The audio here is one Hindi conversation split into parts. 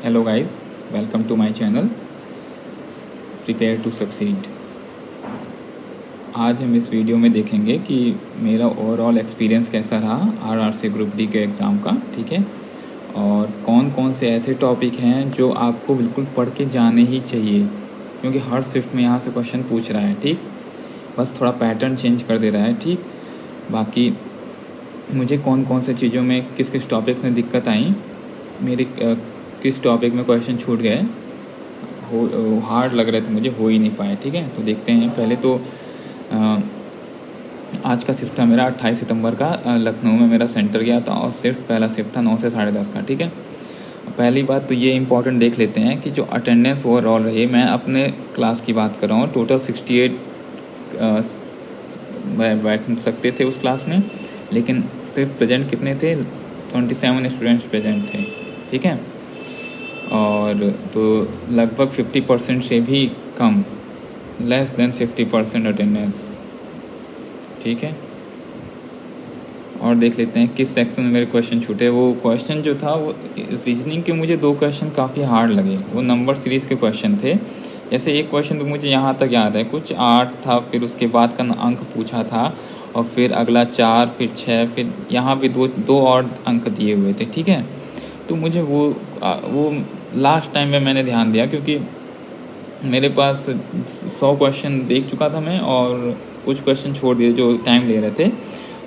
Hello guys, welcome to my channel prepare to succeed. आज हम इस वीडियो में देखेंगे कि मेरा ओवरऑल एक्सपीरियंस कैसा रहा आरआरसी ग्रुप डी के एग्ज़ाम का, ठीक है। और कौन कौन से ऐसे टॉपिक हैं जो आपको बिल्कुल पढ़ के जाने ही चाहिए, क्योंकि हर शिफ्ट में यहाँ से क्वेश्चन पूछ रहा है, ठीक। बस थोड़ा पैटर्न चेंज कर दे रहा है, ठीक। बाकी मुझे कौन कौन से चीज़ों में किस किस टॉपिक में दिक्कत आई, मेरे किस टॉपिक में क्वेश्चन छूट गए, हो हार्ड लग रहे थे मुझे, हो ही नहीं पाए, ठीक है। तो देखते हैं। पहले तो आज का शिफ्ट था मेरा 28 सितंबर का, लखनऊ में मेरा सेंटर गया था और शिफ्ट पहला शिफ्ट था 9 से 10:30 का, ठीक है। पहली बात तो ये इम्पोर्टेंट देख लेते हैं कि जो अटेंडेंस ओवरऑल रही, मैं अपने क्लास की बात कर रहा हूँ, टोटल 68 बैठ सकते थे उस क्लास में, लेकिन सिर्फ प्रेजेंट कितने थे, 27 स्टूडेंट्स प्रेजेंट थे, ठीक है। और तो लगभग 50% से भी कम, लेस देन 50% अटेंडेंस, ठीक है। और देख लेते हैं किस सेक्शन में मेरे क्वेश्चन छूटे। वो क्वेश्चन जो था वो रीजनिंग के, मुझे 2 क्वेश्चन काफ़ी हार्ड लगे। वो नंबर सीरीज़ के क्वेश्चन थे। जैसे एक क्वेश्चन तो मुझे यहाँ तक याद है, कुछ 8 था, फिर उसके बाद का अंक पूछा था, और फिर अगला 4, फिर 6, फिर यहाँ भी दो और अंक दिए हुए थे, ठीक है। तो मुझे वो लास्ट टाइम में मैंने ध्यान दिया, क्योंकि मेरे पास 100 क्वेश्चन देख चुका था मैं, और कुछ क्वेश्चन छोड़ दिए जो टाइम ले रहे थे,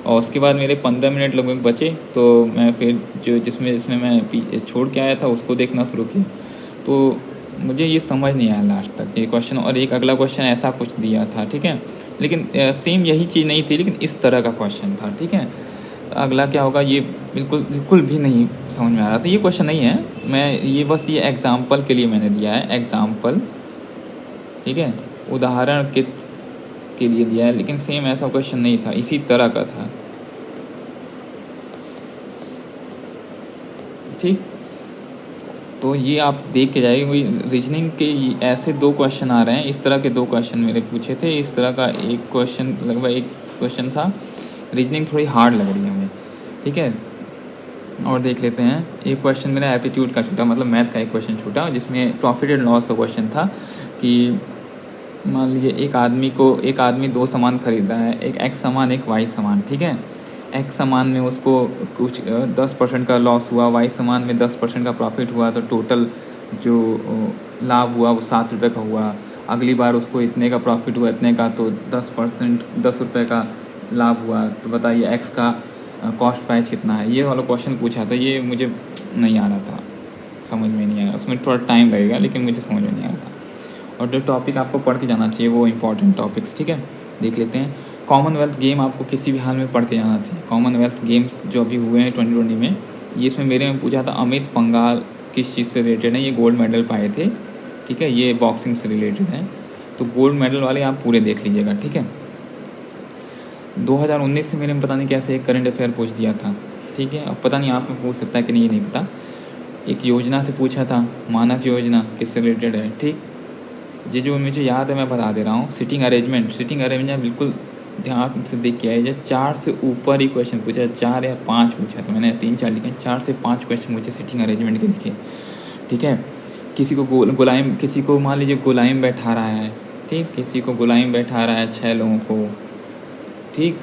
और उसके बाद मेरे 15 मिनट लगभग बचे, तो मैं फिर जिसमें मैं छोड़ के आया था उसको देखना शुरू किया। तो मुझे ये समझ नहीं आया लास्ट तक ये क्वेश्चन, और एक अगला क्वेश्चन ऐसा कुछ दिया था, ठीक है। लेकिन सेम यही चीज़ नहीं थी, लेकिन इस तरह का क्वेश्चन था, ठीक है। अगला क्या होगा ये बिल्कुल भी नहीं समझ में आ रहा था। ये क्वेश्चन नहीं है, मैं ये बस ये एग्जाम्पल के लिए मैंने दिया है, एग्जाम्पल, ठीक है, उदाहरण के लिए दिया है, लेकिन सेम ऐसा क्वेश्चन नहीं था, इसी तरह का था, ठीक। तो ये आप देख के जाइए, रीजनिंग के ऐसे 2 क्वेश्चन आ रहे हैं, इस तरह के 2 क्वेश्चन मेरे पूछे थे, इस तरह का एक क्वेश्चन, लगभग एक क्वेश्चन था। रीजनिंग थोड़ी हार्ड लग रही है हमें, ठीक है। और देख लेते हैं। एक क्वेश्चन मेरा एप्टीट्यूड का छूटा, मतलब मैथ का एक क्वेश्चन छूटा, जिसमें प्रॉफिट एंड लॉस का क्वेश्चन था कि मान लीजिए एक आदमी 2 सामान खरीद रहा है, एक एक्स सामान, एक वाई सामान, ठीक है। एक्स सामान में उसको कुछ 10% का लॉस हुआ, वाई सामान में 10% का प्रॉफिट हुआ, तो टोटल जो लाभ हुआ वो 7 रुपये का हुआ। अगली बार उसको इतने का प्रॉफिट हुआ, इतने का, तो 10% 10 रुपये का लाभ हुआ। तो बताइए एक्स का कॉस्ट प्राइस कितना है। ये वाला क्वेश्चन पूछा था, ये मुझे नहीं आ रहा था, समझ में नहीं आया। उसमें थोड़ा टाइम लगेगा, लेकिन मुझे समझ में नहीं आ रहा था। और जो टॉपिक आपको पढ़ के जाना चाहिए वो इंपॉर्टेंट टॉपिक्स, ठीक है, देख लेते हैं। कॉमनवेल्थ गेम आपको किसी भी हाल में पढ़ के जाना चाहिए। कॉमनवेल्थ गेम्स जो अभी हुए हैं 2020 में, ये इसमें मेरे में पूछा था अमित पंघाल किस चीज़ से रिलेटेड है, ये गोल्ड मेडल पाए थे, ठीक है, ये बॉक्सिंग से रिलेटेड है। तो गोल्ड मेडल वाले आप पूरे देख लीजिएगा, ठीक है। 2019 से मेरे में पता नहीं कैसे एक करंट अफेयर पूछ दिया था, ठीक है। अब पता नहीं आप में पूछ सकता है कि नहीं, ये नहीं पता। एक योजना से पूछा था, मानक योजना किससे रिलेटेड है, ठीक। ये जो मुझे याद है मैं बता दे रहा हूँ। सिटिंग अरेंजमेंट बिल्कुल ध्यान से देख के आइए। 4 से ऊपर ही क्वेश्चन पूछा, 4 या 5 पूछा था, मैंने 3-4 लिखे, 4 से 5 क्वेश्चन मुझे सिटिंग अरेंजमेंट के लिखे, ठीक है। किसी को मान लीजिए गुलाम बैठा रहा है, ठीक, किसी को गुलाम बैठा रहा है 6 लोगों को, ठीक,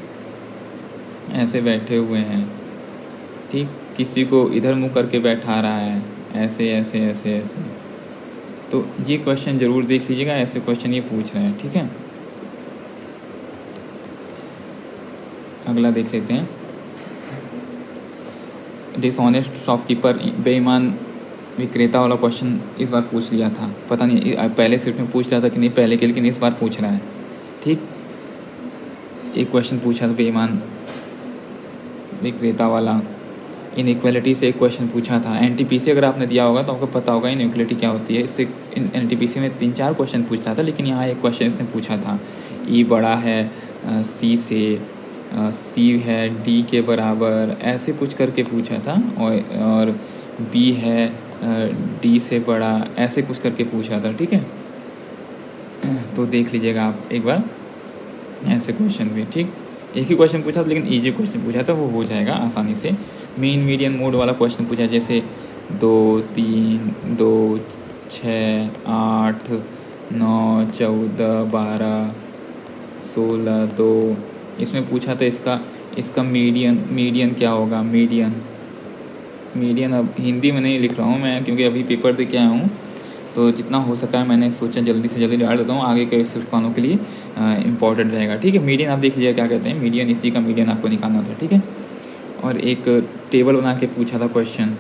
ऐसे बैठे हुए हैं, ठीक। किसी को इधर मुँह करके बैठा रहा है, ऐसे ऐसे ऐसे ऐसे। तो ये क्वेश्चन ज़रूर देख लीजिएगा, ऐसे क्वेश्चन ये पूछ रहे हैं, ठीक है। अगला देख लेते हैं। डिसऑनेस्ट शॉपकीपर, बेईमान विक्रेता वाला क्वेश्चन इस बार पूछ लिया था, पता नहीं पहले सेट में पूछ रहा था कि नहीं पहले के, लेकिन इस बार पूछ रहा है, ठीक। एक क्वेश्चन पूछा था बेईमान विक्रेता वाला। इनइक्वालिटी से एक क्वेश्चन पूछा था। एनटीपीसी अगर आपने दिया होगा तो आपको पता होगा इनइक्वालिटी क्या होती है। इससे एनटीपीसी में 3-4 क्वेश्चन पूछता था, लेकिन यहाँ एक क्वेश्चन इसने पूछा था। ई बड़ा है सी से, सी है डी के बराबर, ऐसे कुछ करके पूछा था, और बी है डी से बड़ा, ऐसे कुछ करके पूछा था, ठीक है। तो देख लीजिएगा आप एक बार ऐसे क्वेश्चन भी, ठीक। एक ही क्वेश्चन पूछा था, लेकिन इजी क्वेश्चन पूछा था, वो हो जाएगा आसानी से। मीन मीडियन मोड वाला क्वेश्चन पूछा, जैसे 2 3 2 6 8 9 14 12 16 2। इसमें पूछा था इसका मीडियन क्या होगा। मीडियन अब हिंदी में नहीं लिख रहा हूँ मैं, क्योंकि अभी पेपर दे के आया हूँ, तो जितना हो सका है मैंने सोचा जल्दी से जल्दी डाल देता हूँ, आगे के सिर्फ वालों के लिए इंपॉर्टेंट रहेगा। ठीक है, मीडियन आप देख लीजिए क्या कहते हैं, मीडियन, इसी का मीडियन आपको निकालना था। ठीक है, और एक टेबल बना के पूछा था क्वेश्चन।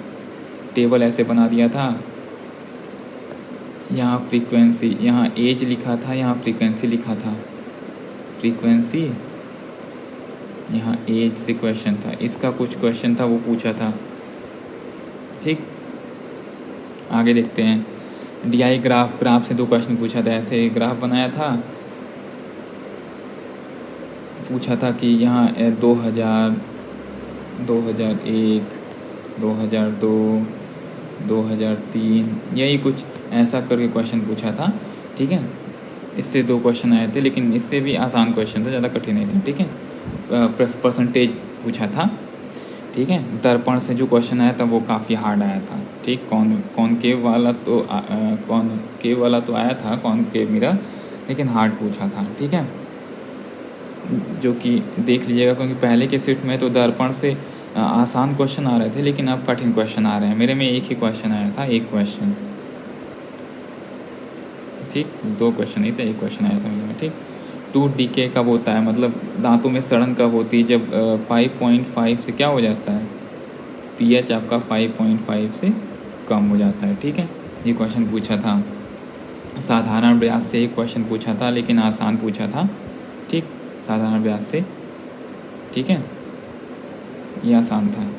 टेबल ऐसे बना दिया था, यहाँ फ्रीक्वेंसी, यहाँ एज लिखा था, यहाँ फ्रीक्वेंसी लिखा था। फ्रीक्वेंसी, यहाँ एज से क्वेश्चन था, इसका कुछ क्वेश्चन था वो पूछा था। ठीक, आगे देखते हैं। DI ग्राफ से 2 क्वेश्चन पूछा था। ऐसे ग्राफ बनाया था, पूछा था कि यहाँ 2000, 2001, 2002, 2003, यही कुछ ऐसा करके क्वेश्चन पूछा था। ठीक है, इससे 2 क्वेश्चन आए थे, लेकिन इससे भी आसान क्वेश्चन था, ज़्यादा कठिन नहीं था। ठीक है, परसेंटेज पूछा था। ठीक है, दर्पण से जो क्वेश्चन आया था वो काफ़ी हार्ड आया था। ठीक, कॉनकेव वाला तो आया था, कॉनकेव मिरर, लेकिन हार्ड पूछा था। ठीक है, जो कि देख लीजिएगा, क्योंकि पहले के शिफ्ट में तो दर्पण से आसान क्वेश्चन आ रहे थे, लेकिन अब कठिन क्वेश्चन आ रहे हैं। मेरे में एक ही क्वेश्चन आया था, एक क्वेश्चन। ठीक, 2 क्वेश्चन नहीं थे, एक क्वेश्चन आया था मेरे में। ठीक, टूथ डीके कब होता है, मतलब दांतों में सड़न कब होती है, जब 5.5 से क्या हो जाता है, pH आपका 5.5 से कम हो जाता है। ठीक है, ये क्वेश्चन पूछा था। साधारण व्यास से एक क्वेश्चन पूछा था, लेकिन आसान पूछा था। ठीक, साधारण व्यास से। ठीक है, ये आसान था।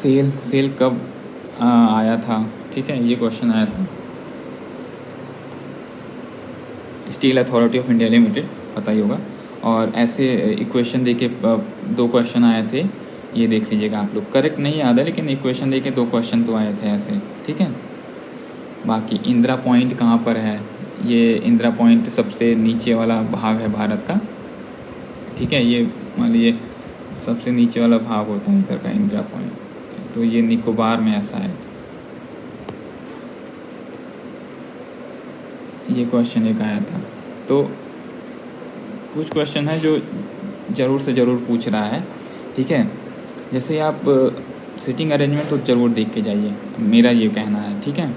सेल कब आया था। ठीक है, ये क्वेश्चन आया था। Steel authority of India limited, पता ही होगा। और ऐसे इक्वेशन देके 2 क्वेश्चन आए थे, ये देख लीजिएगा आप लोग। करेक्ट नहीं याद है, लेकिन इक्वेशन देके 2 क्वेश्चन तो आए थे ऐसे। ठीक है, बाकी इंदिरा पॉइंट कहाँ पर है, ये इंदिरा पॉइंट सबसे नीचे वाला भाग है भारत का। ठीक है, ये मान लीजिए सबसे नीचे वाला भाग होता है इधर का इंदिरा पॉइंट, तो ये निकोबार में ऐसा है। ये क्वेश्चन एक आया था। तो कुछ क्वेश्चन है जो ज़रूर से ज़रूर पूछ रहा है। ठीक है, जैसे आप सिटिंग अरेंजमेंट तो ज़रूर देख के जाइए, मेरा ये कहना है। ठीक है,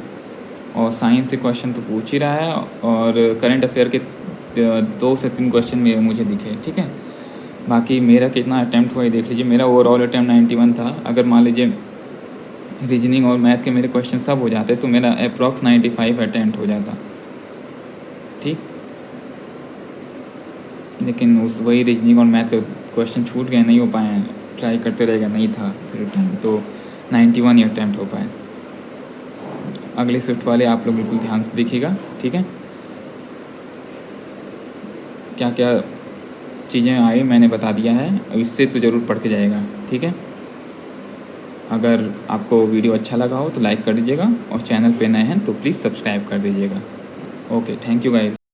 और साइंस से क्वेश्चन तो पूछ ही रहा है, और करंट अफेयर के 2 से 3 क्वेश्चन मुझे दिखे। ठीक है, बाकी मेरा कितना अटैम्प्ट हुआ ये देख लीजिए। मेरा ओवरऑल अटैम्प्ट 91 था। अगर मान लीजिए रीजनिंग और मैथ के मेरे क्वेश्चन सब हो जाते तो मेरा अप्रॉक्स 95 अटैम्प्ट हो जाता। ठीक, लेकिन वही रीजनिंग और मैथ के क्वेश्चन छूट गए, नहीं हो पाए हैं। ट्राई करते रहेगा, नहीं था फिर टाइम, तो 91 ही अटैम्प्ट हो पाए। अगले शिफ्ट वाले आप लोग बिल्कुल ध्यान से देखिएगा। ठीक है, क्या क्या चीज़ें आई मैंने बता दिया है, इससे तो ज़रूर पढ़ के जाएगा। ठीक है, अगर आपको वीडियो अच्छा लगा हो तो लाइक कर दीजिएगा, और चैनल पे नए हैं तो प्लीज़ सब्सक्राइब कर दीजिएगा। Okay, thank you guys.